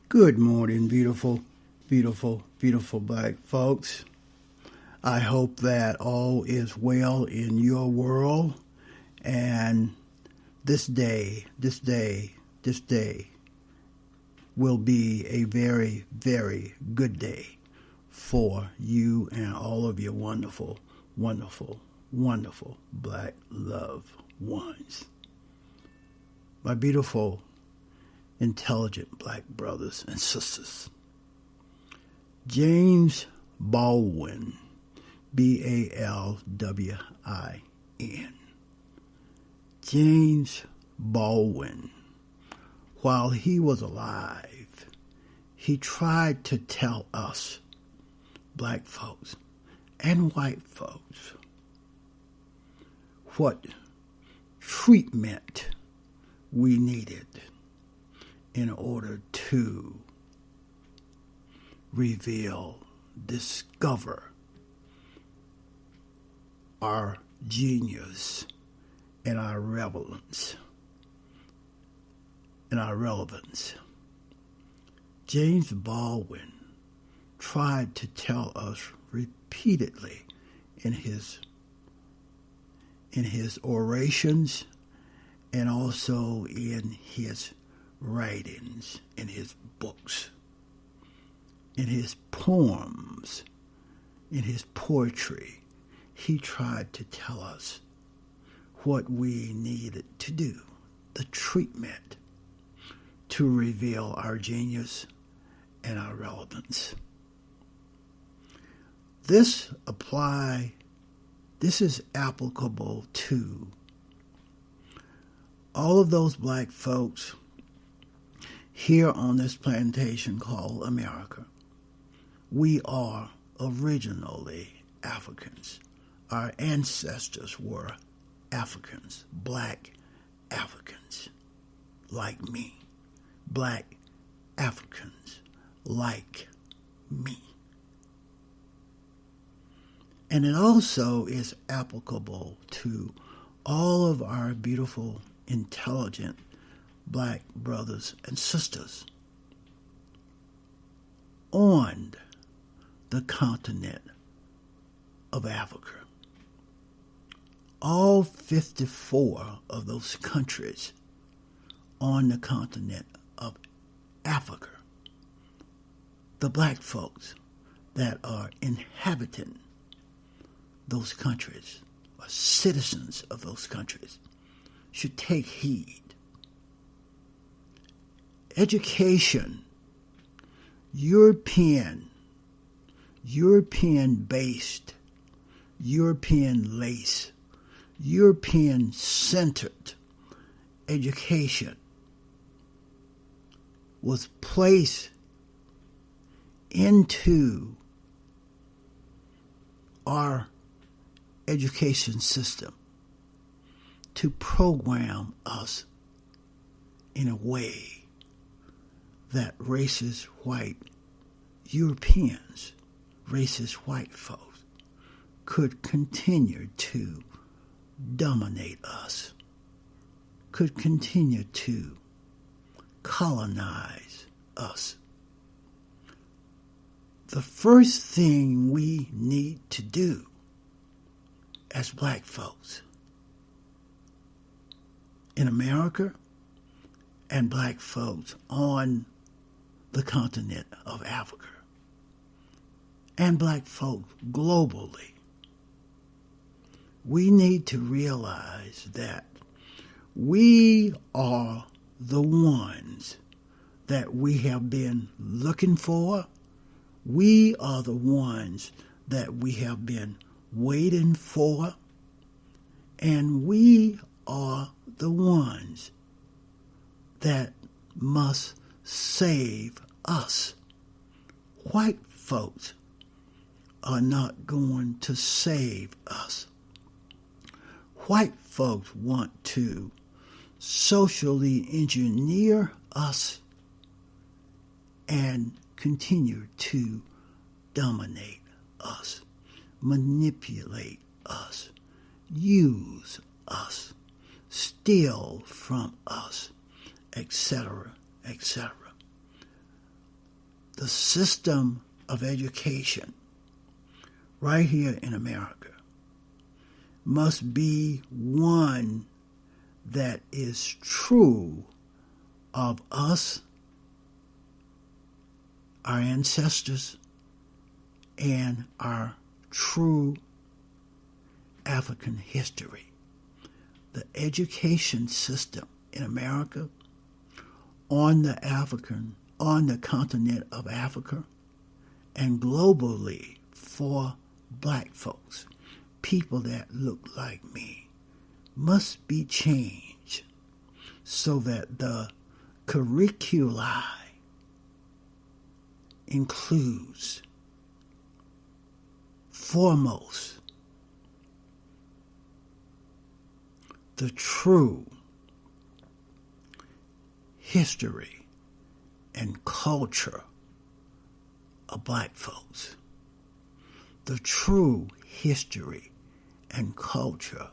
Good morning, beautiful, beautiful, beautiful black folks. I hope that all is well in your world and this day will be a very, very good day for you and all of your wonderful, wonderful, wonderful black loved ones. My beautiful, intelligent black brothers and sisters. James Baldwin, Baldwin. James Baldwin, while he was alive, he tried to tell us, black folks and white folks, what treatment we needed in order to discover our genius and our relevance. James Baldwin tried to tell us repeatedly in his orations and also in his writings, in his books, in his poems, in his poetry. He tried to tell us what we needed to do, the treatment to reveal our genius and our relevance. This is applicable to all of those black folks here on this plantation called America. We are originally Africans. Our ancestors were Africans, black Africans, like me. Black Africans, like me. And it also is applicable to all of our beautiful, intelligent black brothers and sisters on the continent of Africa. All 54 of those countries on the continent of Africa, the black folks that are inhabiting those countries, or citizens of those countries, should take heed. Education, European-based, European-laced, European-centered education was placed into our education system to program us in a way that racist white Europeans, racist white folks, could continue to dominate us, could continue to colonize us. The first thing we need to do as black folks in America and black folks on the continent of Africa and black folks globally, we need to realize that we are the ones that we have been looking for. We are the ones that we have been waiting for. And we are the ones that must save us. White folks are not going to save us. White folks want to socially engineer us and continue to dominate us, manipulate us, use us, steal from us, etc., etc. the system of education right here in America must be one that is true of us, our ancestors, and our true African history. The education system in America, on the continent of Africa, and globally for black folks, people that look like me, must be changed so that the curricula includes foremost the true history and culture of black folks, the true history and culture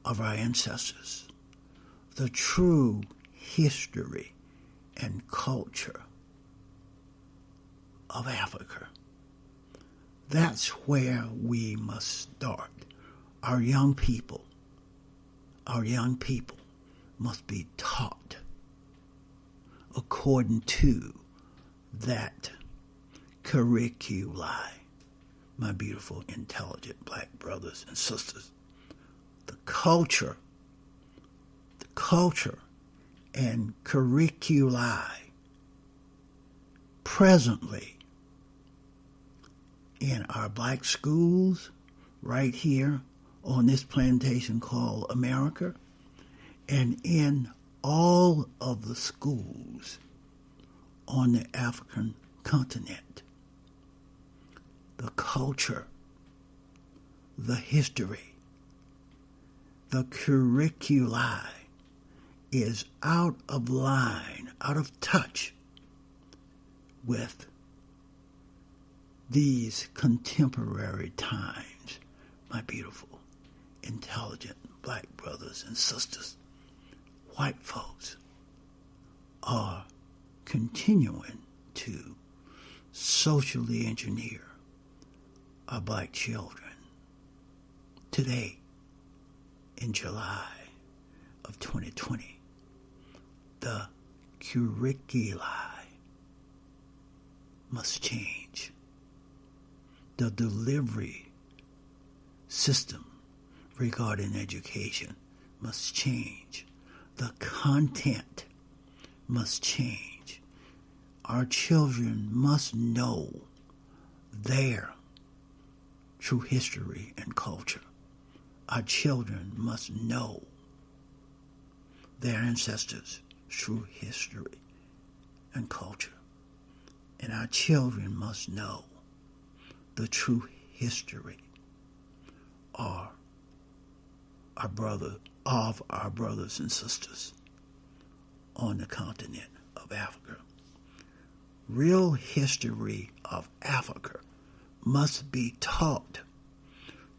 of our ancestors, the true history and culture of Africa. That's where we must start. Our young people must be taught according to that curricula. My beautiful, intelligent black brothers and sisters, the culture and curricula presently in our black schools right here on this plantation called America, and in all of the schools on the African continent. The culture, the history, the curricula is out of line, out of touch with these contemporary times, my beautiful, intelligent black brothers and sisters. White folks are continuing to socially engineer our black children. Today, in July of 2020, the curricula must change. The delivery system regarding education must change. The content must change. Our children must know their true history and culture. Our children must know their ancestors' true history and culture. And our children must know the true history of our brothers and sisters on the continent of Africa. Real history of Africa must be taught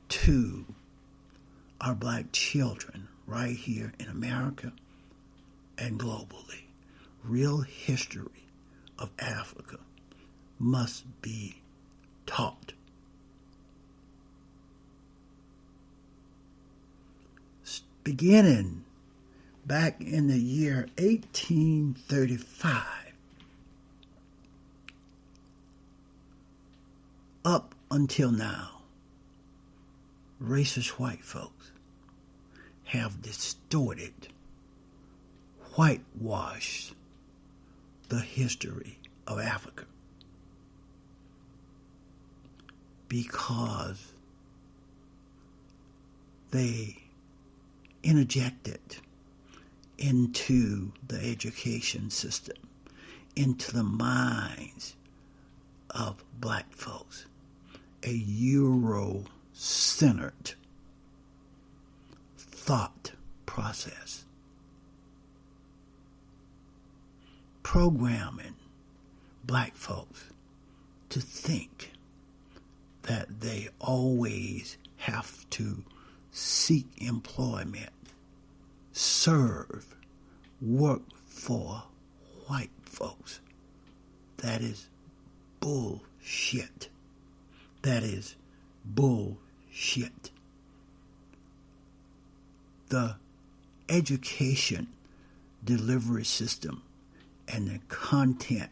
to our black children right here in America and globally. Real history of Africa must be taught. Beginning back in the year 1835, up until now, racist white folks have distorted, whitewashed the history of Africa because they interjected into the education system, into the minds of black folks, a Euro-centered thought process, programming black folks to think that they always have to seek employment, serve, work for white folks. That is bullshit. That is bullshit. The education delivery system and the content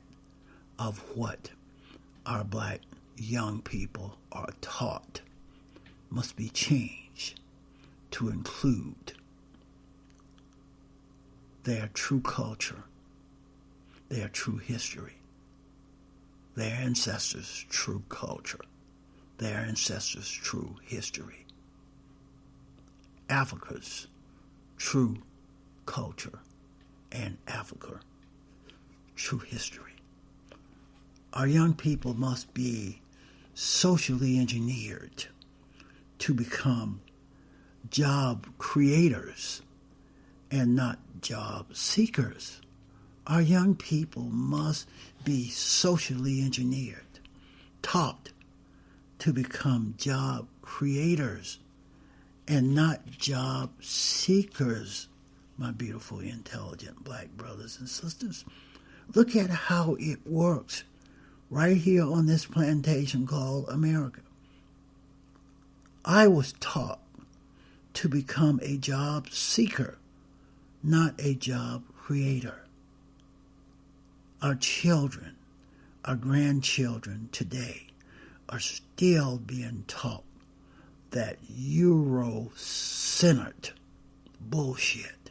of what our black young people are taught must be changed to include their true culture, their true history, their ancestors' true culture, their ancestors' true history, Africa's true culture, and Africa's true history. Our young people must be socially engineered to become job creators and not job seekers. Our young people must be socially engineered, taught to become job creators and not job seekers, my beautiful, intelligent black brothers and sisters. Look at how it works right here on this plantation called America. I was taught to become a job seeker, not a job creator. Our children, our grandchildren today are still being taught that Euro-centered bullshit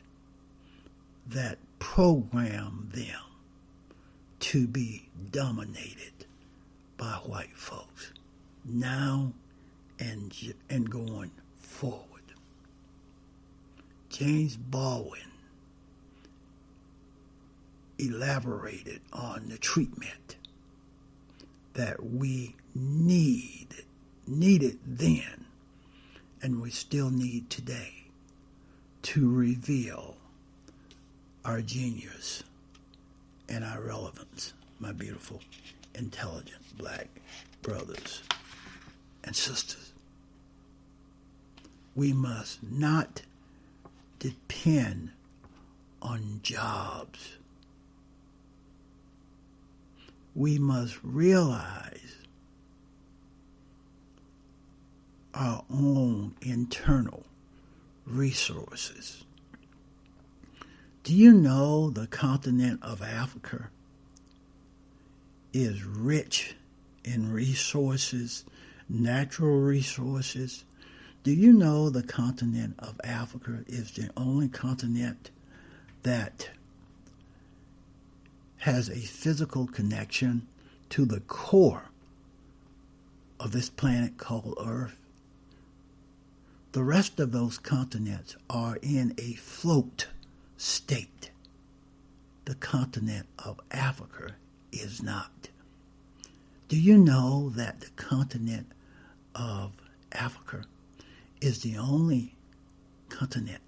that program them to be dominated by white folks now and going forward. James Baldwin elaborated on the treatment that we needed then, and we still need today, to reveal our genius and our relevance, my beautiful, intelligent black brothers and sisters. We must not depend on jobs. We must realize our own internal resources. Do you know the continent of Africa is rich in resources, natural resources? Do you know the continent of Africa is the only continent that has a physical connection to the core of this planet called Earth? The rest of those continents are in a float state. The continent of Africa is not. Do you know that the continent of Africa is the only continent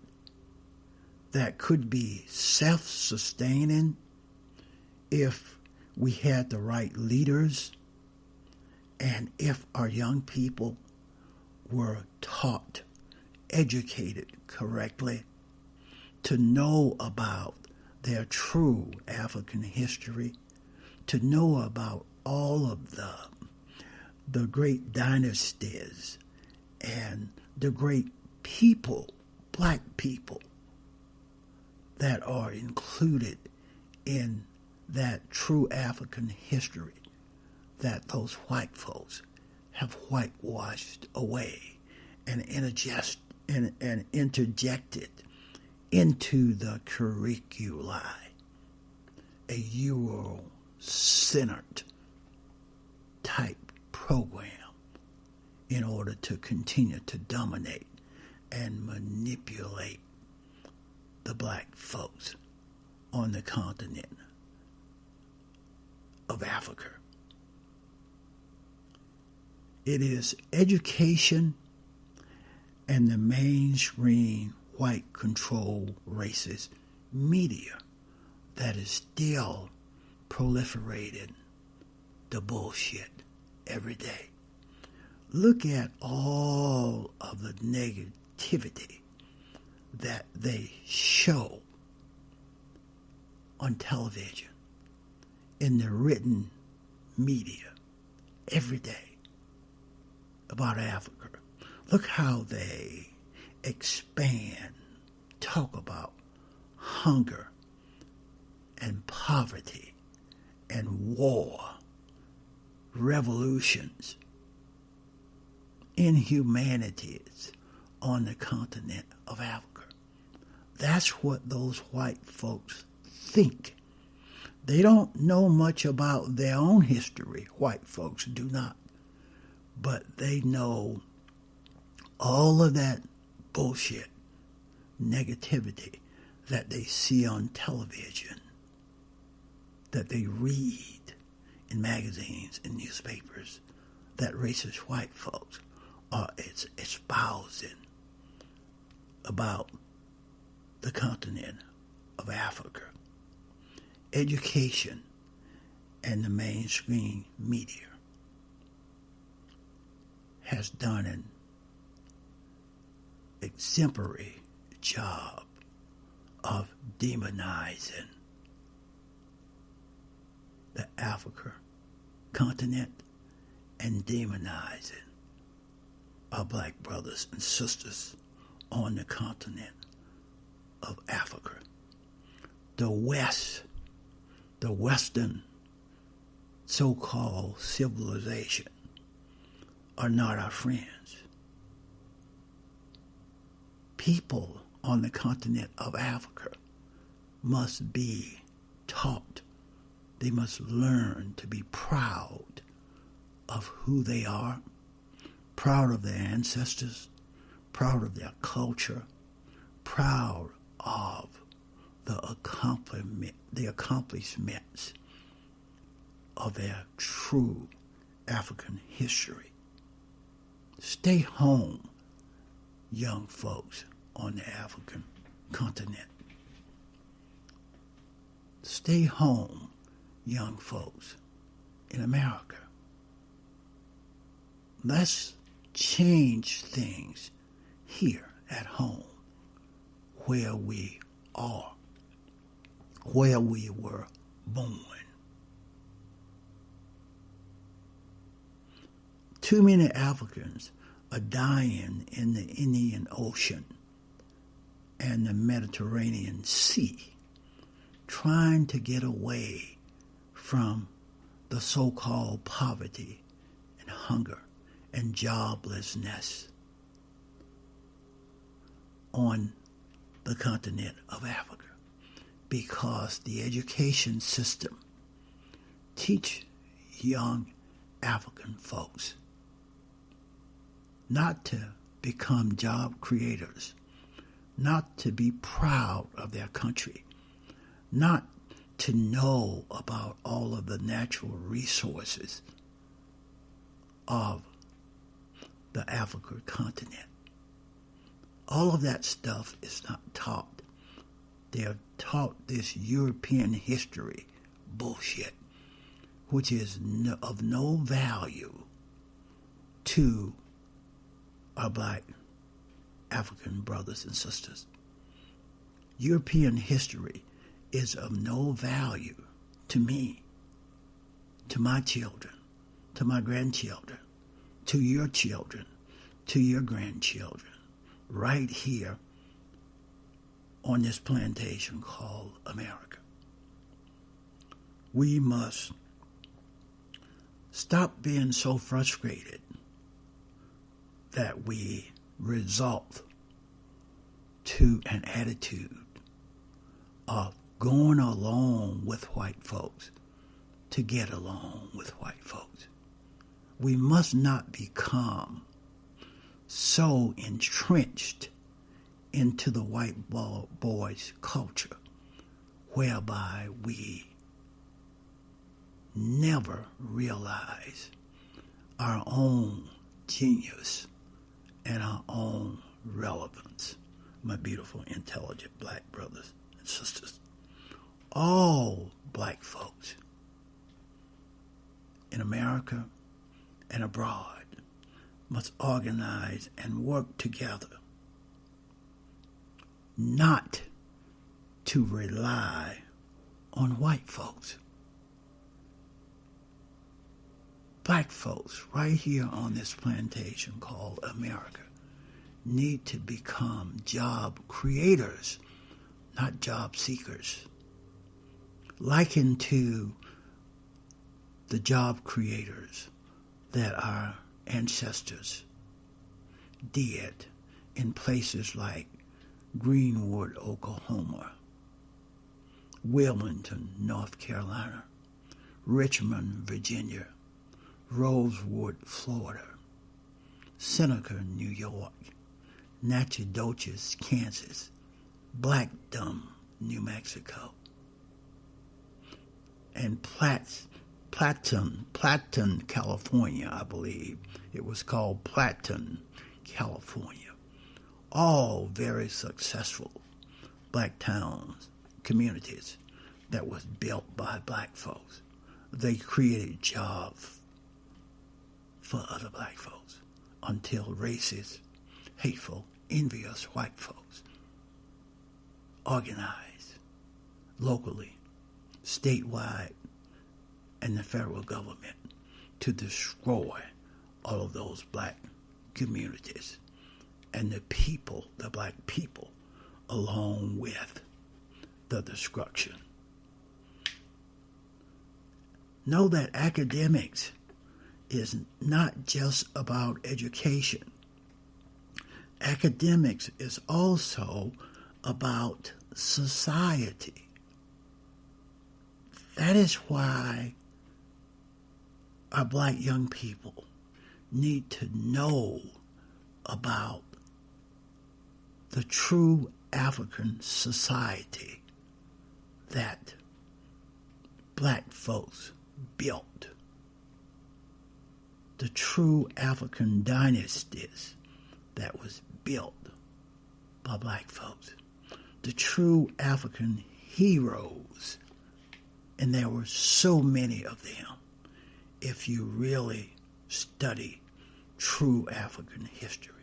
that could be self-sustaining if we had the right leaders and if our young people were taught, educated correctly to know about their true African history, to know about all of the great dynasties and the great people, black people, that are included in that true African history that those white folks have whitewashed away and interjected into the curricula, a Euro-centered type program in order to continue to dominate and manipulate the black folks on the continent of Africa. It is education and the mainstream white control racist media that is still proliferating the bullshit every day. Look at all of the negativity that they show on television, in the written media, every day about Africa. Look how they expand, talk about hunger and poverty and war, revolutions, inhumanities on the continent of Africa. That's what those white folks think. They don't know much about their own history. White folks do not. But they know all of that bullshit, negativity that they see on television, that they read in magazines and newspapers, that racist white folks are espousing about the continent of Africa. Education and the mainstream media has done an exemplary job of demonizing the Africa continent and demonizing our black brothers and sisters on the continent of Africa. The West, the Western so-called civilization, are not our friends. People on the continent of Africa must be taught. They must learn to be proud of who they are, proud of their ancestors, proud of their culture, proud of the accomplishments of their true African history. Stay home, young folks on the African continent. Stay home, young folks in America. Let's change things here at home, where we are, where we were born. Too many Africans are dying in the Indian Ocean and the Mediterranean Sea, trying to get away from the so-called poverty and hunger and joblessness on the continent of Africa, because the education system teach young African folks not to become job creators, not to be proud of their country, not to know about all of the natural resources of the African continent. All of that stuff is not taught. They are taught this European history bullshit, which is of no value to our black African brothers and sisters. European history is of no value to me, to my children, to my grandchildren, to your children, to your grandchildren, right here on this plantation called America. We must stop being so frustrated that we resort to an attitude of going along with white folks to get along with white folks. We must not become so entrenched into the white boys' culture whereby we never realize our own genius and our own relevance. My beautiful, intelligent black brothers and sisters. All black folks in America and abroad must organize and work together, not to rely on white folks. black folks right here on this plantation called America need to become job creators, not job seekers. Likened to the job creators that our ancestors did in places like Greenwood, Oklahoma, Wilmington, North Carolina, Richmond, Virginia, Rosewood, Florida, Seneca, New York, Natchitoches, Kansas, Blackdom, New Mexico, and Platton, California, I believe. It was called Platton, California. All very successful black towns, communities that was built by black folks. They created jobs for other black folks until racist, hateful, envious white folks organized locally, statewide, and the federal government to destroy all of those black communities and the people, the black people, along with the destruction. Know that academics is not just about education. Academics is also about society. That is why our black young people need to know about the true African society that black folks built. The true African dynasties that was built by black folks. The true African heroes. And there were so many of them if you really study true African history.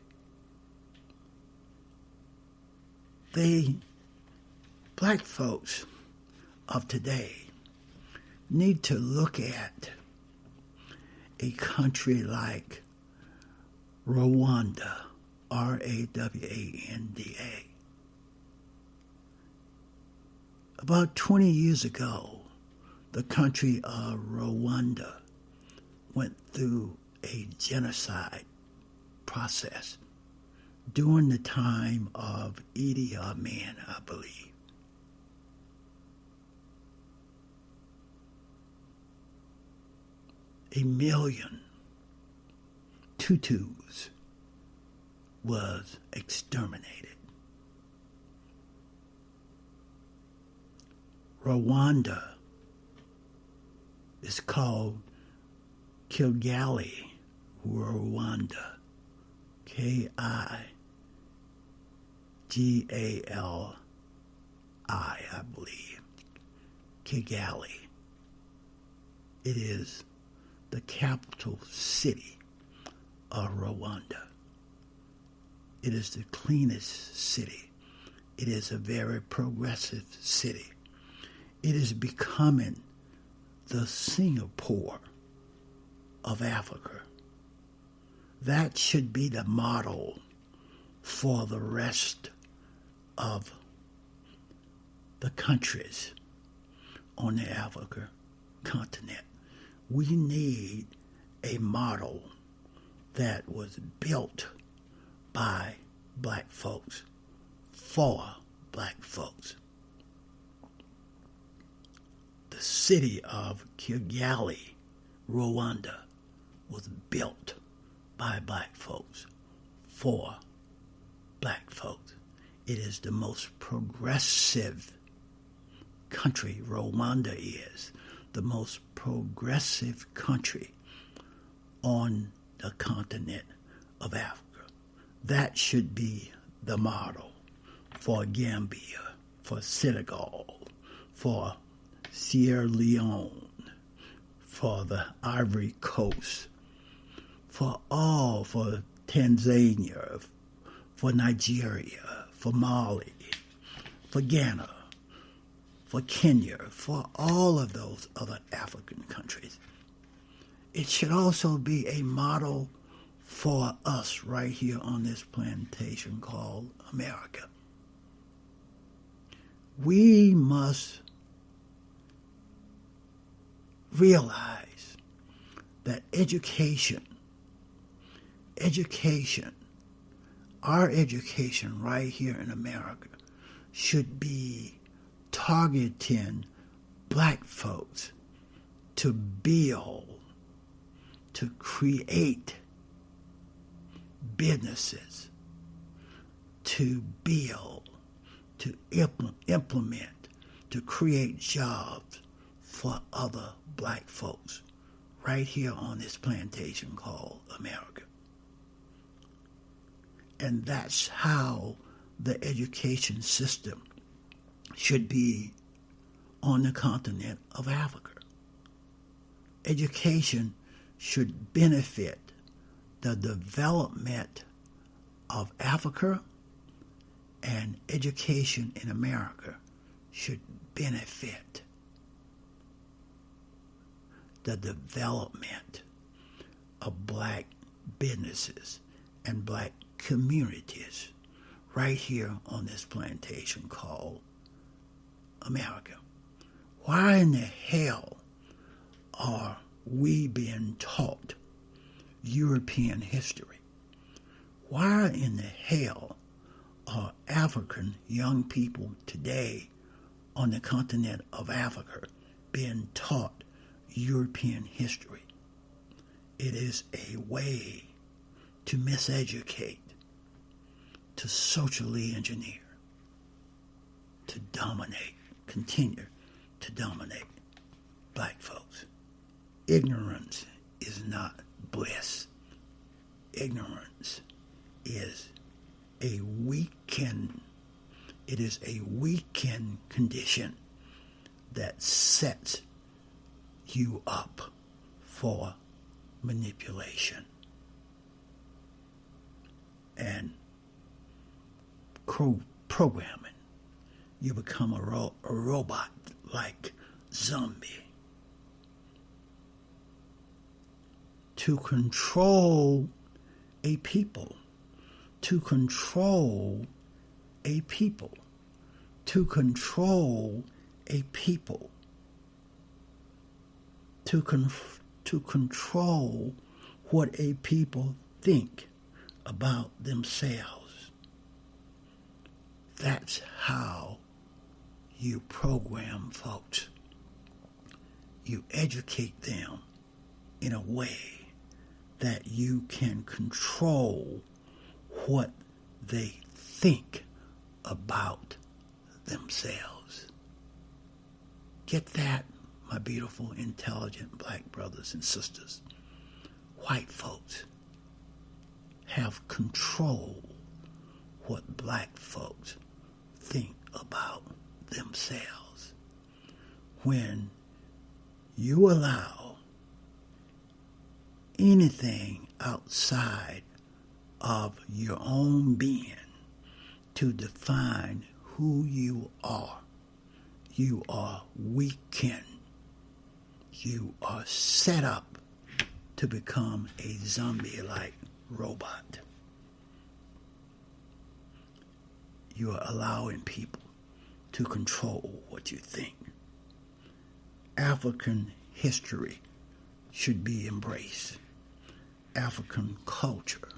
Black folks of today need to look at a country like Rwanda, Rwanda. About 20 years ago, the country of Rwanda went through a genocide process during the time of Idi Amin, I believe. A million Tutus was exterminated. Rwanda is called Kigali, Rwanda. Kigali, I believe. Kigali. It is the capital city of Rwanda. It is the cleanest city. It is a very progressive city. It is becoming the Singapore of Africa. That should be the model for the rest of the countries on the Africa continent. We need a model that was built by black folks for black folks. The city of Kigali, Rwanda, was built by black folks for black folks. It is the most progressive country. Rwanda is the most progressive country on the continent of Africa. That should be the model for Gambia, for Senegal, for Sierra Leone, for the Ivory Coast, for Tanzania, for Nigeria, for Mali, for Ghana, for Kenya, for all of those other African countries. it should also be a model for us right here on this plantation called America. We must realize that education, our education right here in America should be targeting black folks to build, to create businesses, to build, to implement, to create jobs for other black folks right here on this plantation called America. And that's how the education system should be on the continent of Africa. Education should benefit the development of Africa, and education in America should benefit the development of black businesses and black communities right here on this plantation called America. Why in the hell are we being taught European history? Why in the hell are African young people today on the continent of Africa being taught European history? It is a way to miseducate, to socially engineer, to dominate, continue to dominate black folks. Ignorance is not bliss. Ignorance is a weakened condition that sets you up for manipulation and programming. You become a robot like zombie to control a people, to control a people, to control a people, to control what a people think about themselves. That's how you program folks. You educate them in a way that you can control what they think about themselves. Get that, my beautiful, intelligent black brothers and sisters? White folks have control what black folks think about themselves. When you allow anything outside of your own being to define who you are weakened. You are set up to become a zombie-like robot. You are allowing people to control what you think. African history should be embraced. African culture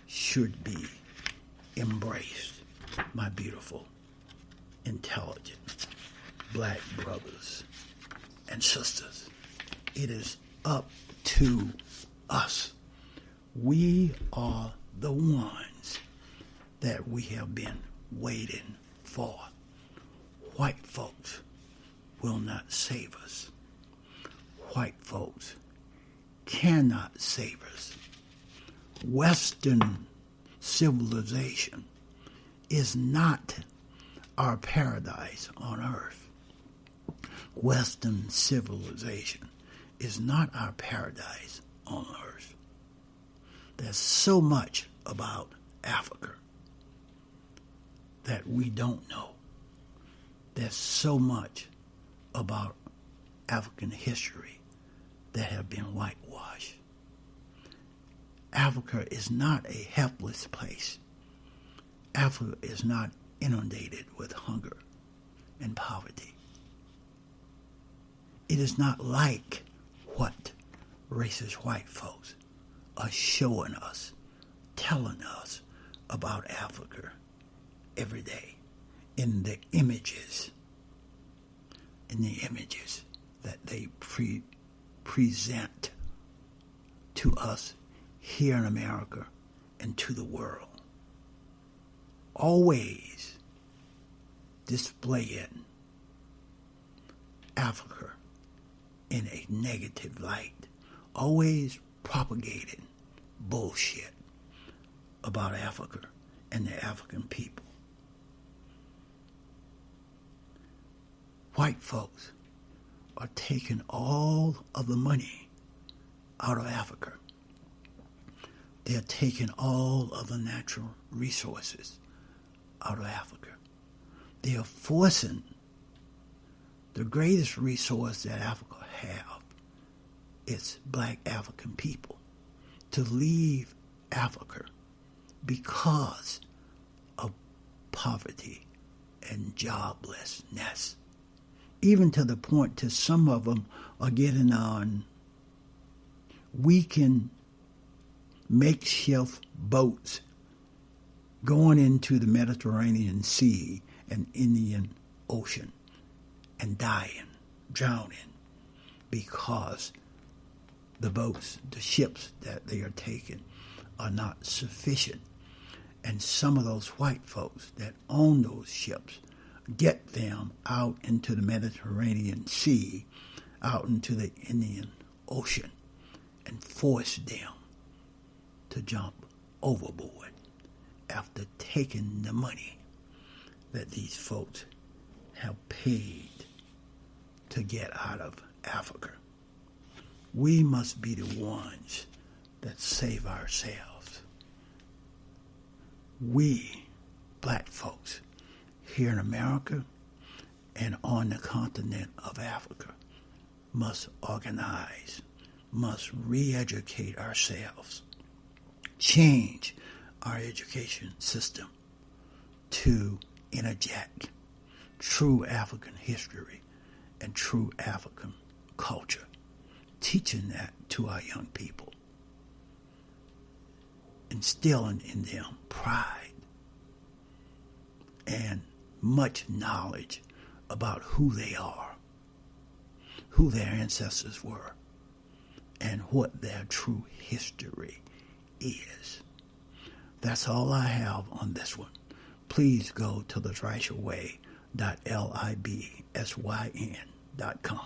should be embraced, my beautiful, intelligent black brothers and sisters. It is up to us. We are the ones that we have been waiting for. White folks will not save us. White folks cannot save us. Western civilization is not our paradise on earth. Western civilization is not our paradise on earth. There's so much about Africa that we don't know. There's so much about African history that have been whitewashed. Africa is not a helpless place. Africa is not inundated with hunger and poverty. It is not like what racist white folks are showing us, telling us about Africa every day in the images that they present to us here in America and to the world. Always displaying Africa in a negative light. Always propagating bullshit about Africa and the African people. White folks are taking all of the money out of Africa. They're taking all of the natural resources out of Africa. They are forcing the greatest resource that Africa have, its black African people, to leave Africa because of poverty and joblessness. Even to the point to some of them are getting on weakened makeshift boats going into the Mediterranean Sea and Indian Ocean and dying, drowning, because the boats, the ships that they are taking are not sufficient. And some of those white folks that own those ships get them out into the Mediterranean Sea, out into the Indian Ocean, and force them to jump overboard after taking the money that these folks have paid to get out of Africa. We must be the ones that save ourselves. We, black folks, here in America and on the continent of Africa, must organize, must re-educate ourselves, change our education system to interject true African history and true African culture, teaching that to our young people, instilling in them pride and much knowledge about who they are, who their ancestors were, and what their true history is. That's all I have on this one. Please go to thethrasherway.libsyn.com.